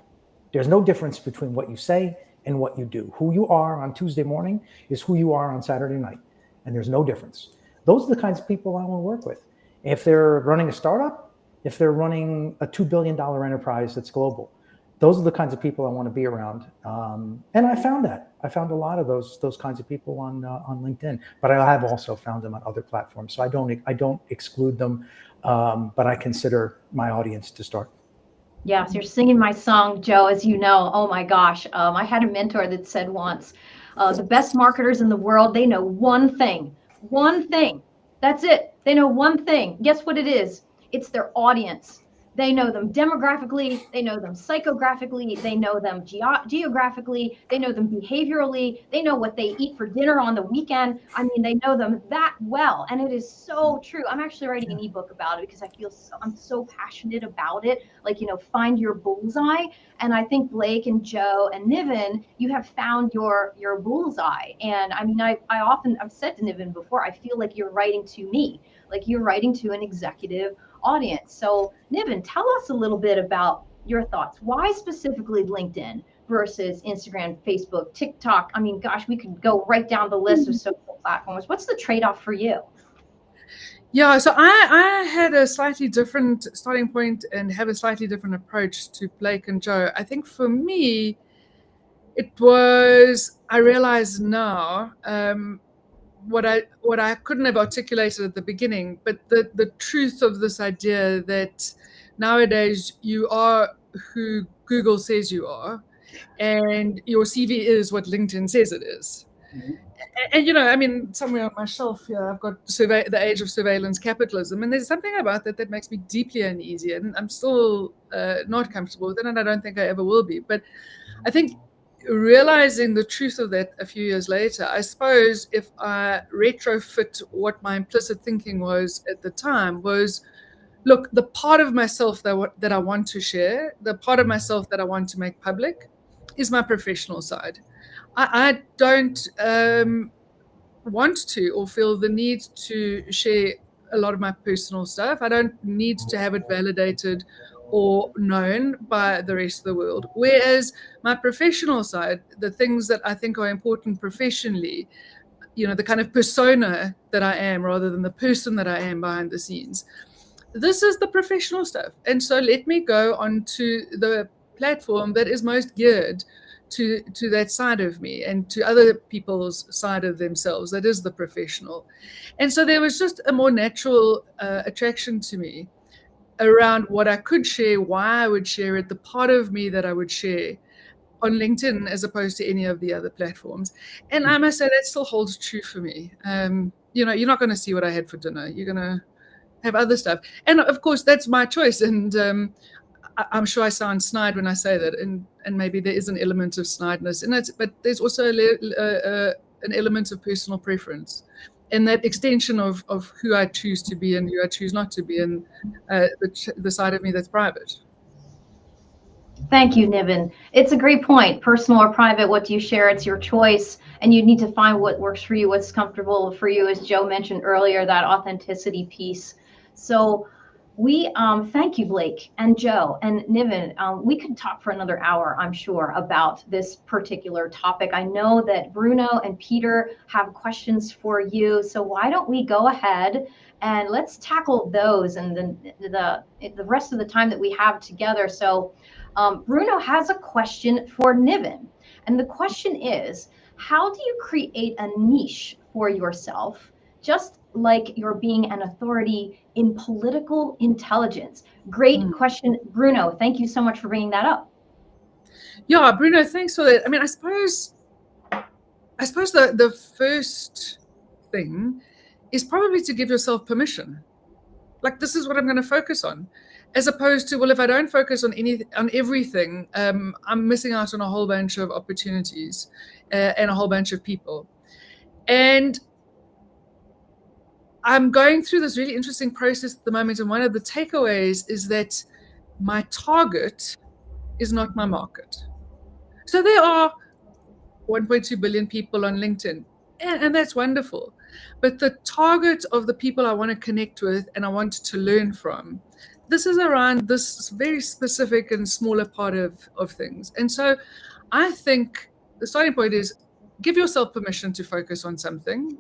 Speaker 3: There's no difference between what you say and what you do. Who you are on Tuesday morning is who you are on Saturday night. And there's no difference. Those are the kinds of people I want to work with. If they're running a startup, if they're running a $2 billion enterprise that's global, those are the kinds of people I want to be around. And I found that. I found a lot of those kinds of people on LinkedIn, but I have also found them on other platforms. So I don't exclude them, but I consider my audience to start.
Speaker 1: Yeah, so you're singing my song, Joe, as you know. Oh my gosh. I had a mentor that said once, the best marketers in the world, they know one thing. That's it. They know one thing. Guess what it is? it's their audience. They know them demographically, they know them psychographically, they know them geographically, they know them behaviorally, they know what they eat for dinner on the weekend. I mean, they know them that well. And it is so true. I'm actually writing an ebook about it because I'm so passionate about it. Like, find your bullseye. And I think Blake and Joe and Niven, you have found your bullseye. And I mean, I've said to Niven before, I feel like you're writing to me, like you're writing to an executive audience. So Niven, tell us a little bit about your thoughts. Why specifically LinkedIn versus Instagram, Facebook, TikTok? I mean, gosh, we could go right down the list of social platforms. What's the trade-off for you?
Speaker 4: Yeah, so I had a slightly different starting point and have a slightly different approach to Blake and Joe. I think for me, I realize now, what I couldn't have articulated at the beginning, but the truth of this idea that nowadays you are who Google says you are, and your CV is what LinkedIn says it is. And I mean, somewhere on my shelf here, I've got the age of surveillance capitalism, and there's something about that makes me deeply uneasy, and I'm still not comfortable with it, and I don't think I ever will be. But I think realizing the truth of that a few years later, I suppose if I retrofit what my implicit thinking was at the time was, look, the part of myself that I want to share, the part of myself that I want to make public is my professional side. I don't want to or feel the need to share a lot of my personal stuff. I don't need to have it validated or known by the rest of the world. Whereas my professional side, the things that I think are important professionally, the kind of persona that I am rather than the person that I am behind the scenes, this is the professional stuff. And so let me go onto the platform that is most geared to that side of me and to other people's side of themselves. That is the professional. And so there was just a more natural attraction to me around what I could share, why I would share it, the part of me that I would share on LinkedIn as opposed to any of the other platforms. And I must say that still holds true for me. You're not going to see what I had for dinner. You're going to have other stuff. And of course, that's my choice. And I'm sure I sound snide when I say that. And maybe there is an element of snideness in it, but there's also an element of personal preference. And that extension of who I choose to be and who I choose not to be, and the side of me that's private.
Speaker 1: Thank you, Niven. It's a great point. Personal or private, what do you share? It's your choice, and you need to find what works for you, what's comfortable for you, as Joe mentioned earlier, that authenticity piece. So we thank you, Blake and Joe and Niven. We could talk for another hour, I'm sure, about this particular topic. I know that Bruno and Peter have questions for you. So why don't we go ahead and let's tackle those and then the rest of the time that we have together. So Bruno has a question for Niven. And the question is, how do you create a niche for yourself, just like you're being an authority in political intelligence? Great question, Bruno. Thank you so much for bringing that up.
Speaker 4: Yeah, Bruno, thanks for that. I mean, I suppose the first thing is probably to give yourself permission. Like, this is what I'm going to focus on, as opposed to, well, if I don't focus on everything, I'm missing out on a whole bunch of opportunities and a whole bunch of people. And I'm going through this really interesting process at the moment, and one of the takeaways is that my target is not my market. So there are 1.2 billion people on LinkedIn, and that's wonderful. But the target of the people I want to connect with and I want to learn from, this is around this very specific and smaller part of things. And so I think the starting point is give yourself permission to focus on something,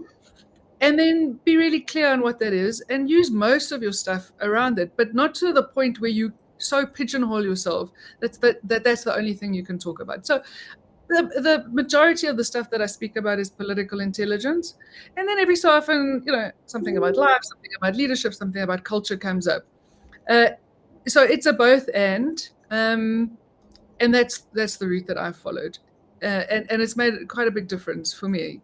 Speaker 4: and then be really clear on what that is and use most of your stuff around it, but not to the point where you so pigeonhole yourself that's the only thing you can talk about. So the majority of the stuff that I speak about is political intelligence. And then every so often, something about life, something about leadership, something about culture comes up. So it's a both and that's the route that I've followed. And it's made quite a big difference for me.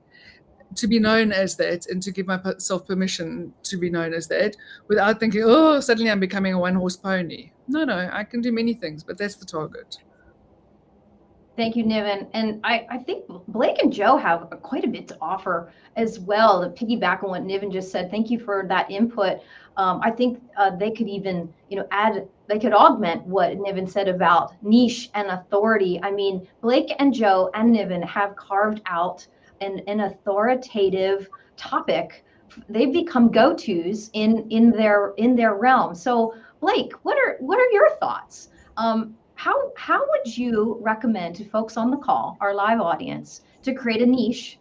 Speaker 4: to be known as that and to give myself permission to be known as that without thinking, oh, suddenly I'm becoming a one-horse pony. No, I can do many things, but that's the target.
Speaker 1: Thank you, Niven. And I think Blake and Joe have quite a bit to offer as well, to piggyback on what Niven just said. Thank you for that input. I think they could even, they could augment what Niven said about niche and authority. I mean, Blake and Joe and Niven have carved out an authoritative topic. They've become go-tos in their realm. So Blake, what are your thoughts? How would you recommend to folks on the call, our live audience, to create a niche?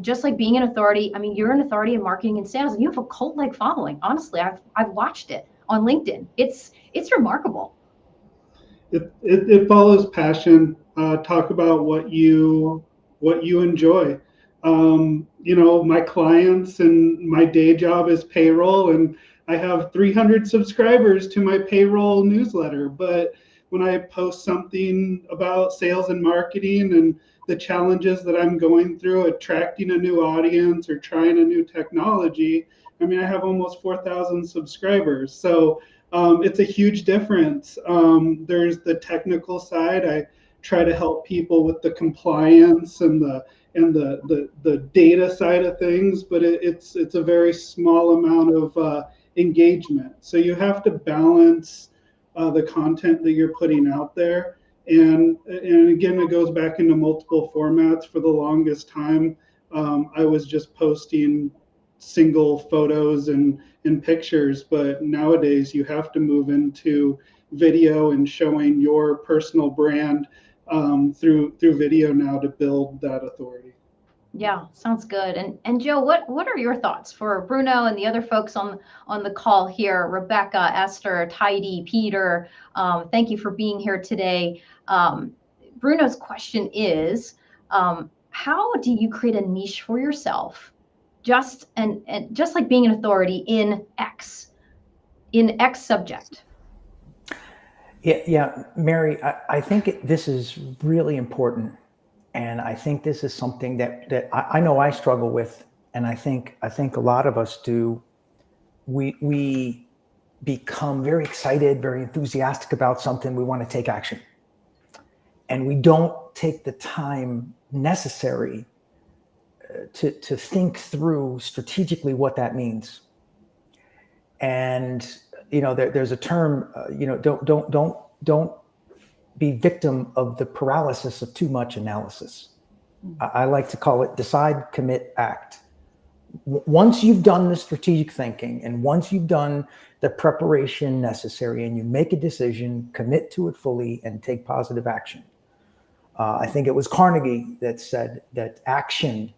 Speaker 1: Just like being an authority. I mean, you're an authority in marketing and sales, and you have a cult-like following. Honestly, I've watched it on LinkedIn. It's remarkable.
Speaker 2: It follows passion. Talk about what you enjoy. My clients and my day job is payroll, and I have 300 subscribers to my payroll newsletter. But when I post something about sales and marketing and the challenges that I'm going through, attracting a new audience or trying a new technology, I mean, I have almost 4,000 subscribers. So it's a huge difference. There's the technical side. I try to help people with the compliance and the data side of things, but it's a very small amount of engagement. So you have to balance the content that you're putting out there. And again, it goes back into multiple formats. For the longest time, I was just posting single photos and pictures, but nowadays you have to move into video and showing your personal brand through video now to build that authority.
Speaker 1: Yeah, sounds good. And Joe, what are your thoughts for Bruno and the other folks on the call here? Rebecca, Esther, Tidy, Peter, thank you for being here today. Bruno's question is, how do you create a niche for yourself, just like being an authority in X subject?
Speaker 3: Yeah, Mary, I think this is really important. And I think this is something that I know I struggle with, and I think a lot of us do. We become very excited, very enthusiastic about something. We want to take action, and we don't take the time necessary to think through strategically what that means. And there's a term. Don't be victim of the paralysis of too much analysis. I like to call it decide, commit, act. Once you've done the strategic thinking and once you've done the preparation necessary and you make a decision, commit to it fully and take positive action. I think it was Carnegie that said that action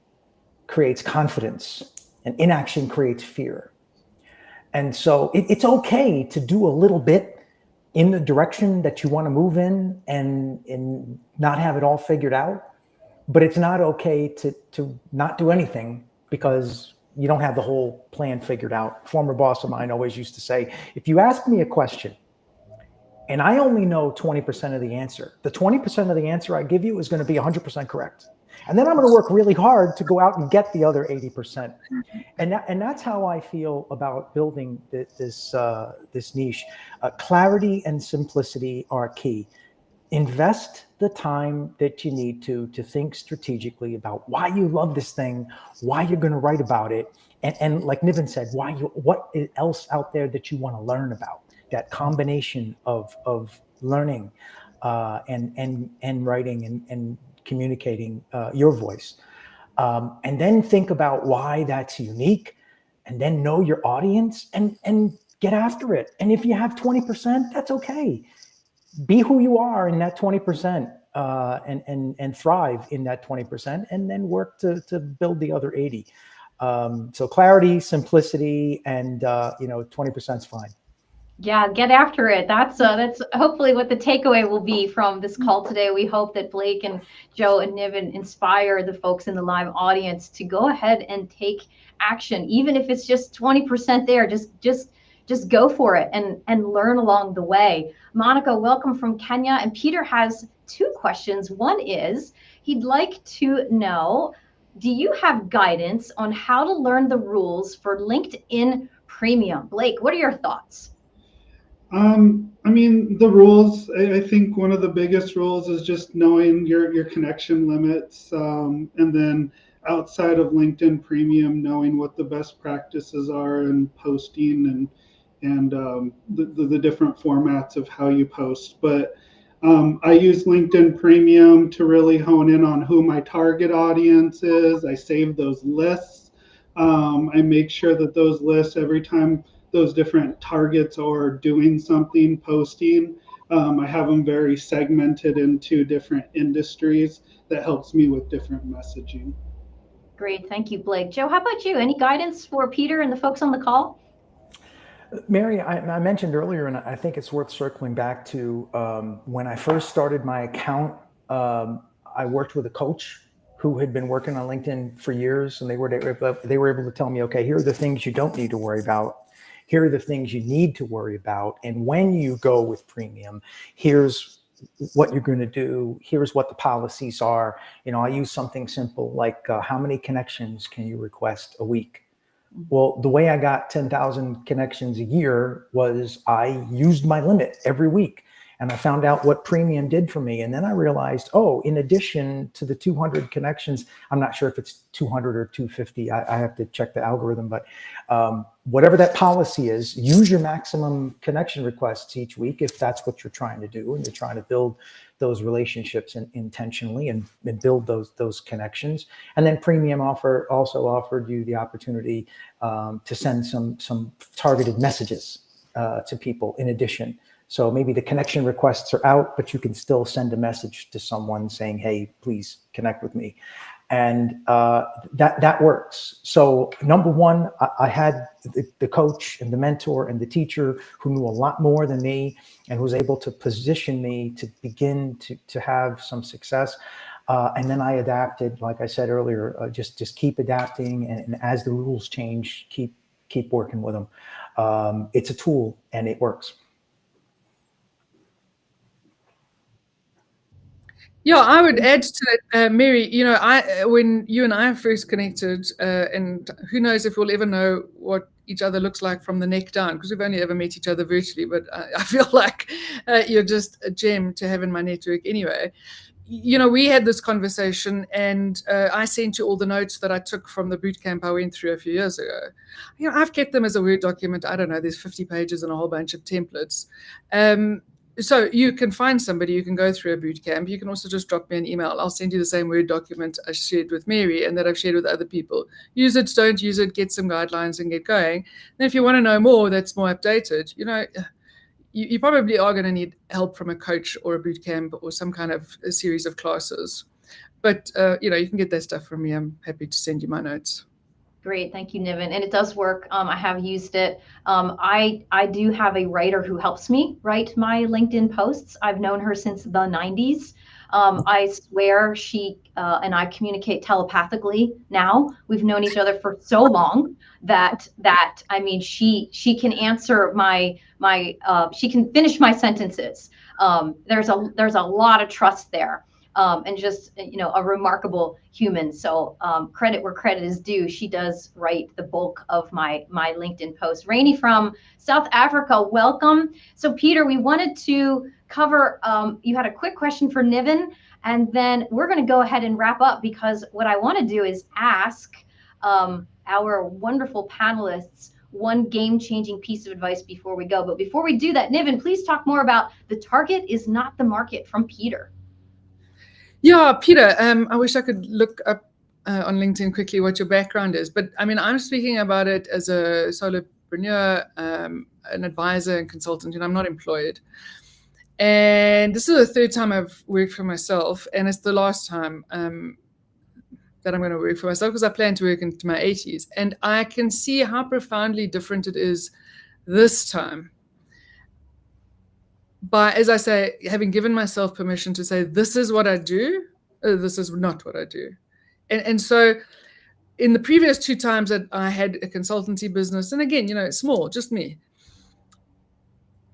Speaker 3: creates confidence and inaction creates fear. And so it's okay to do a little bit in the direction that you want to move in and not have it all figured out. But it's not okay to not do anything because you don't have the whole plan figured out. Former boss of mine always used to say, if you ask me a question and I only know 20% of the answer, the 20% of the answer I give you is going to be 100% correct. And then I'm going to work really hard to go out and get the other 80%. And that's how I feel about building this niche. Clarity and simplicity are key. Invest the time that you need to think strategically about why you love this thing, why you're going to write about it, and like Niven said, what else out there that you want to learn about. That combination of learning and writing and communicating your voice. And then think about why that's unique, and then know your audience and get after it. And if you have 20%, that's okay. Be who you are in that 20% and thrive in that 20%, and then work to build the other 80. So clarity, simplicity, and 20% is fine.
Speaker 1: Yeah, get after it. That's hopefully what the takeaway will be from this call today. We hope that Blake and Joe and Niven inspire the folks in the live audience to go ahead and take action, even if it's just 20% there. Just go for it and learn along the way. Monica, welcome from Kenya. And Peter has two questions. One is he'd like to know do you have guidance on how to learn the rules for LinkedIn Premium? Blake, what are your thoughts?
Speaker 2: I mean, the rules, I think one of the biggest rules is just knowing your connection limits. And then outside of LinkedIn Premium, knowing what the best practices are in posting and the different formats of how you post. But I use LinkedIn Premium to really hone in on who my target audience is. I save those lists. I make sure that those lists, every time those different targets are doing something, posting, I have them very segmented into different industries. That helps me with different messaging.
Speaker 1: Great. Thank you, Blake. Joe, how about you? Any guidance for Peter and the folks on the call?
Speaker 3: Mary, I mentioned earlier, and I think it's worth circling back to when I first started my account, I worked with a coach who had been working on LinkedIn for years, and they were able to tell me, okay, here are the things you don't need to worry about. Here are the things you need to worry about. And when you go with premium, here's what you're going to do. Here's what the policies are. I use something simple like how many connections can you request a week? Well, the way I got 10,000 connections a year was I used my limit every week. And I found out what premium did for me. And then I realized, oh, in addition to the 200 connections, I'm not sure if it's 200 or 250. I have to check the algorithm, but whatever that policy is, use your maximum connection requests each week if that's what you're trying to do and you're trying to build those relationships intentionally and build those connections. And then premium also offered you the opportunity to send some targeted messages to people in addition. So maybe the connection requests are out, but you can still send a message to someone saying, hey, please connect with me. And that works. So number one, I had the coach and the mentor and the teacher who knew a lot more than me and was able to position me to begin to have some success. And then I adapted, like I said earlier, just keep adapting. And as the rules change, keep working with them. It's a tool and it works.
Speaker 4: Yeah, I would add to that, Mary. When you and I first connected, and who knows if we'll ever know what each other looks like from the neck down, because we've only ever met each other virtually. But I feel like you're just a gem to have in my network anyway. We had this conversation, and I sent you all the notes that I took from the boot camp I went through a few years ago. I've kept them as a Word document. I don't know, there's 50 pages and a whole bunch of templates. So you can find somebody, you can go through a boot camp. You can also just drop me an email. I'll send you the same Word document I shared with Mary and that I've shared with other people. Use it, don't use it, get some guidelines and get going. And if you want to know more, that's more updated, you probably are going to need help from a coach or a boot camp or some kind of a series of classes. But, you can get that stuff from me. I'm happy to send you my notes.
Speaker 1: Great. Thank you, Niven. And it does work. I have used it. I do have a writer who helps me write my LinkedIn posts. I've known her since the 90s. I swear she and I communicate telepathically now. We've known each other for so long that I mean, she can answer she can finish my sentences. There's a lot of trust there. And just, a remarkable human. So credit where credit is due. She does write the bulk of my LinkedIn posts. Rainey from South Africa, welcome. So Peter, we wanted to cover, you had a quick question for Niven, and then we're going to go ahead and wrap up, because what I want to do is ask our wonderful panelists one game-changing piece of advice before we go. But before we do that, Niven, please talk more about the target is not the market from Peter.
Speaker 4: Yeah, Peter, I wish I could look up on LinkedIn quickly what your background is. But I mean, I'm speaking about it as a solopreneur, an advisor and consultant, and I'm not employed. And this is the third time I've worked for myself. And it's the last time that I'm going to work for myself, because I plan to work into my 80s. And I can see how profoundly different it is this time. By, as I say, having given myself permission to say, this is what I do, this is not what I do. And so in the previous two times that I had a consultancy business, and again, small, just me,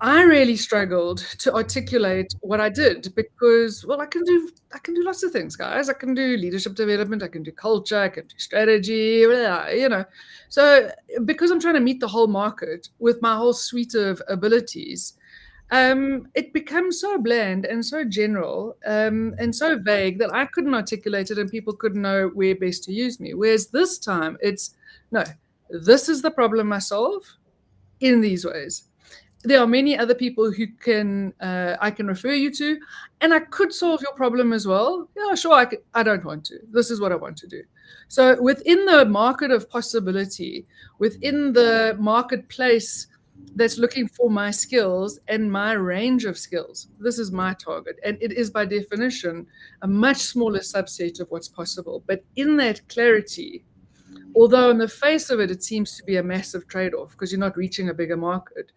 Speaker 4: I really struggled to articulate what I did because, well, I can do lots of things, guys. I can do leadership development, I can do culture, I can do strategy, you know. So because I'm trying to meet the whole market with my whole suite of abilities, it becomes so bland and so general, and so vague that I couldn't articulate it and people couldn't know where best to use me. Whereas this time it's no, this is the problem I solve in these ways. There are many other people who can I can refer you to, and I could solve your problem as well. Yeah, sure. I don't want to. This is what I want to do. So within the market of possibility, within the marketplace that's looking for my skills and my range of skills, this is my target, and it is by definition a much smaller subset of what's possible. But in that clarity, although on the face of it, it seems to be a massive trade-off because you're not reaching a bigger market,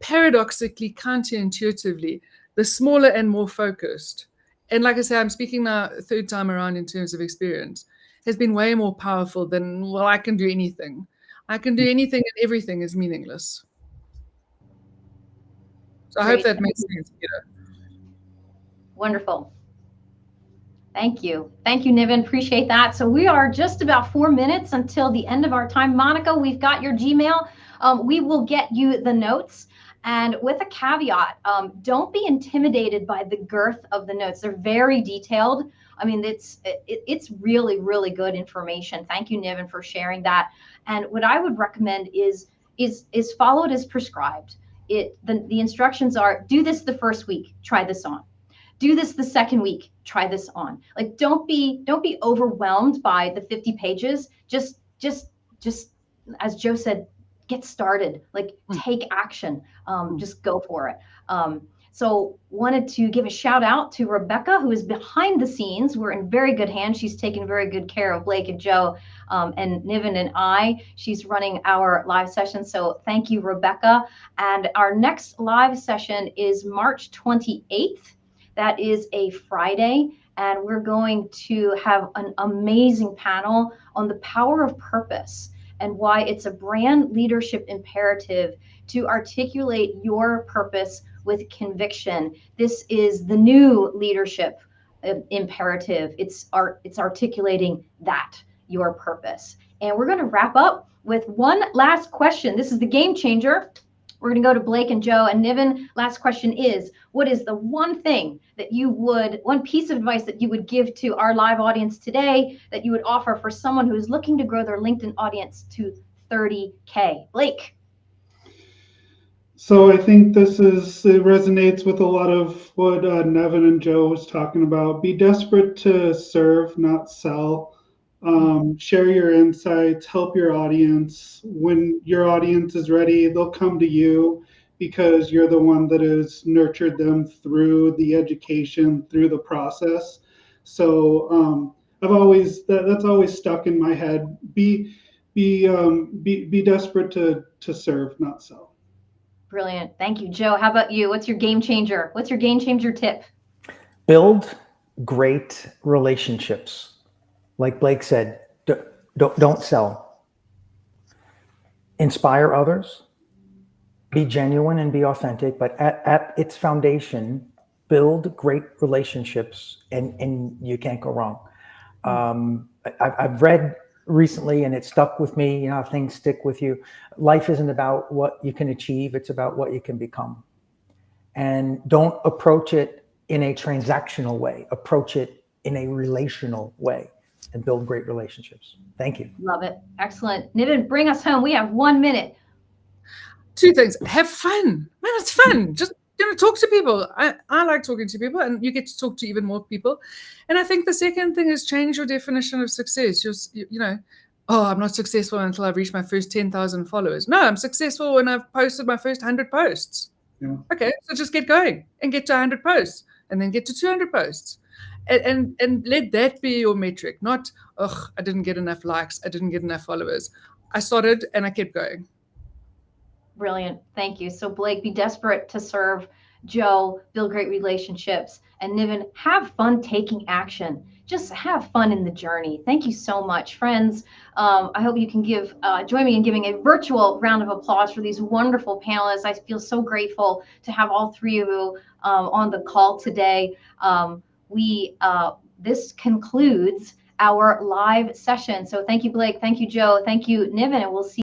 Speaker 4: paradoxically, counterintuitively, the smaller and more focused, and like I say, I'm speaking now third time around in terms of experience, has been way more powerful than, well, I can do anything. I can do anything and everything is meaningless. So I hope
Speaker 1: Great.
Speaker 4: that makes sense.
Speaker 1: Wonderful. Thank you. Thank you, Niven. Appreciate that. So we are just about 4 minutes until the end of our time. Monica, we've got your Gmail. We will get you the notes. And with a caveat, don't be intimidated by the girth of the notes. They're very detailed. I mean, it's really, really good information. Thank you, Niven, for sharing that. And what I would recommend is follow it as prescribed. The instructions are: do this the first week, try this on. Do this the second week, try this on. Like, don't be overwhelmed by the 50 pages. Just as Joe said, get started. Like, take action. Just go for it. So wanted to give a shout out to Rebecca, who is behind the scenes. We're in very good hands. She's taken very good care of Blake and Joe, and Niven and I. She's running our live session. So thank you, Rebecca. And our next live session is March 28th. That is a Friday, and we're going to have an amazing panel on the power of purpose and why it's a brand leadership imperative to articulate your purpose with conviction. This is the new leadership imperative. It's articulating that, your purpose. And we're going to wrap up with one last question. This is the game changer. We're going to go to Blake and Joe and Niven. Last question is, what is the one piece of advice that you would give to our live audience today that you would offer for someone who is looking to grow their LinkedIn audience to 30K? Blake.
Speaker 2: So I think it resonates with a lot of what Nevin and Joe was talking about. Be desperate to serve, not sell. Share your insights, help your audience. When your audience is ready, they'll come to you because you're the one that has nurtured them through the education, through the process. So that's always stuck in my head. Be desperate to serve, not sell.
Speaker 1: Brilliant. Thank you, Joe. How about you? What's your game changer? What's your game changer tip?
Speaker 3: Build great relationships. Like Blake said, don't sell. Inspire others. Be genuine and be authentic, but at its foundation, build great relationships, and you can't go wrong. I've read recently, and it stuck with me. You know how things stick with you. Life isn't about what you can achieve; it's about what you can become. And don't approach it in a transactional way. Approach it in a relational way, and build great relationships. Thank you.
Speaker 1: Love it. Excellent. Niven, bring us home. We have 1 minute.
Speaker 4: Two things. Have fun. Man, it's fun. Just talk to people. I like talking to people, and you get to talk to even more people. And I think the second thing is change your definition of success. Oh, I'm not successful until I've reached my first 10,000 followers. No, I'm successful when I've posted my first 100 posts. Yeah. Okay, so just get going and get to 100 posts, and then get to 200 posts. And let that be your metric, not, I didn't get enough likes, I didn't get enough followers. I started and I kept going.
Speaker 1: Brilliant. Thank you. So Blake, be desperate to serve. Joe, build great relationships. And Niven, have fun taking action. just have fun in the journey. Thank you so much, friends. I hope you can join me in giving a virtual round of applause for these wonderful panelists. I feel so grateful to have all three of you on the call today. This concludes our live session. So thank you, Blake. Thank you, Joe. Thank you, Niven, and we'll see